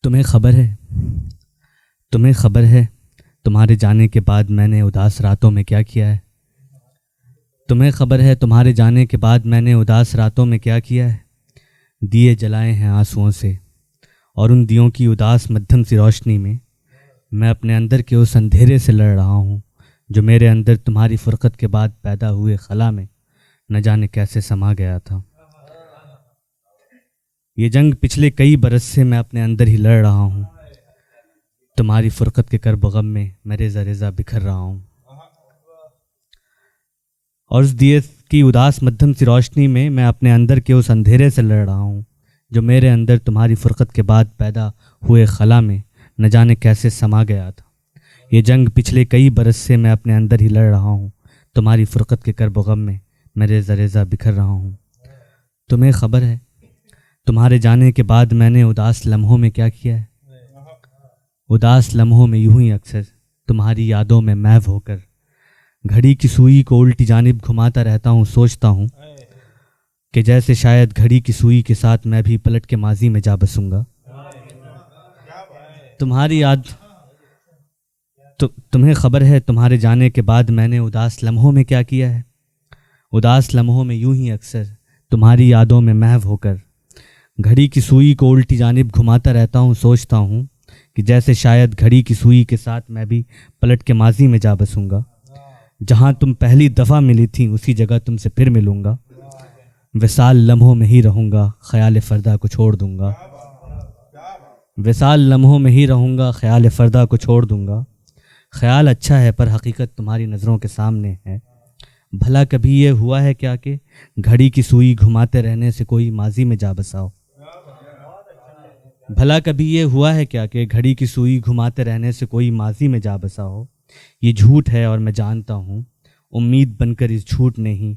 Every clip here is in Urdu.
تمہیں خبر ہے تمہارے جانے کے بعد میں نے اداس راتوں میں کیا کیا ہے؟ تمہیں خبر ہے تمہارے جانے کے بعد میں نے اداس راتوں میں کیا کیا ہے؟ دیے جلائے ہیں آنسوؤں سے، اور ان دیوں کی اداس مدھم سی روشنی میں اپنے اندر کے اس اندھیرے سے لڑ رہا ہوں جو میرے اندر تمہاری فرقت کے بعد پیدا ہوئے خلا میں نہ جانے کیسے سما گیا تھا۔ یہ جنگ پچھلے کئی برس سے میں اپنے اندر ہی لڑ رہا ہوں، تمہاری فرقت کے کرب و غم میں میں ریزہ ریزہ بکھر رہا ہوں، اور اس دیے کی اداس مدھم سی روشنی میں اپنے اندر کے اس اندھیرے سے لڑ رہا ہوں جو میرے اندر تمہاری فرقت کے بعد پیدا ہوئے خلا میں نہ جانے کیسے سما گیا تھا۔ یہ جنگ پچھلے کئی برس سے میں اپنے اندر ہی لڑ رہا ہوں، تمہاری فرقت کے کرب و غم میں میں ریزہ ریزہ بکھر رہا ہوں۔ تمہیں خبر ہے تمہارے جانے کے بعد میں نے اداس لمحوں میں کیا کیا ہے؟ اداس لمحوں میں یوں ہی اکثر تمہاری یادوں میں محو ہو کر گھڑی کی سوئی کو الٹی جانب گھماتا رہتا ہوں، سوچتا ہوں کہ جیسے شاید گھڑی کی سوئی کے ساتھ میں بھی پلٹ کے ماضی میں جا بسوں گا۔ تمہیں خبر ہے تمہارے جانے کے بعد میں نے اداس لمحوں میں کیا کیا ہے؟ اداس لمحوں میں یوں ہی اکثر تمہاری یادوں میں محو ہو کر گھڑی کی سوئی کو الٹی جانب گھماتا رہتا ہوں، سوچتا ہوں کہ جیسے شاید گھڑی کی سوئی کے ساتھ میں بھی پلٹ کے ماضی میں جا بسوں گا۔ جہاں تم پہلی دفعہ ملی تھی اسی جگہ تم سے پھر ملوں گا، وصال لمحوں میں ہی رہوں گا، خیال فردا کو چھوڑ دوں گا۔ وصال لمحوں میں ہی رہوں گا، خیال فردا کو چھوڑ دوں گا۔ خیال اچھا ہے پر حقیقت تمہاری نظروں کے سامنے ہے۔ بھلا کبھی یہ ہوا ہے کیا کہ گھڑی کی سوئی گھماتے رہنے سے کوئی ماضی میں جا بسا ہو؟ بھلا کبھی یہ ہوا ہے کیا کہ گھڑی کی سوئی گھماتے رہنے سے کوئی ماضی میں جا بسا ہو؟ یہ جھوٹ ہے اور میں جانتا ہوں، امید بن کر اس جھوٹ نے ہی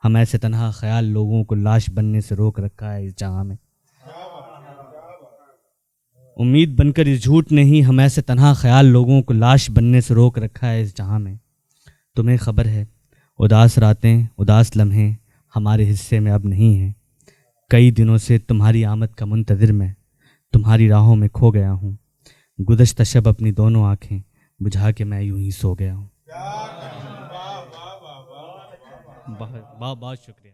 ہم ایسے تنہا خیال لوگوں کو لاش بننے سے روک رکھا ہے اس جہاں میں۔ امید بن کر اس جھوٹ نے ہی ہم ایسے تنہا خیال لوگوں کو لاش بننے سے روک رکھا ہے اس جہاں میں۔ تمہیں خبر ہے اداس راتیں، اداس لمحے ہمارے حصے میں اب نہیں ہیں۔ کئی دنوں سے تمہاری آمد کا منتظر میں تمہاری راہوں میں کھو گیا ہوں، گزشتہ شب اپنی دونوں آنکھیں بجھا کے میں یوں ہی سو گیا ہوں۔ بہت شکریہ۔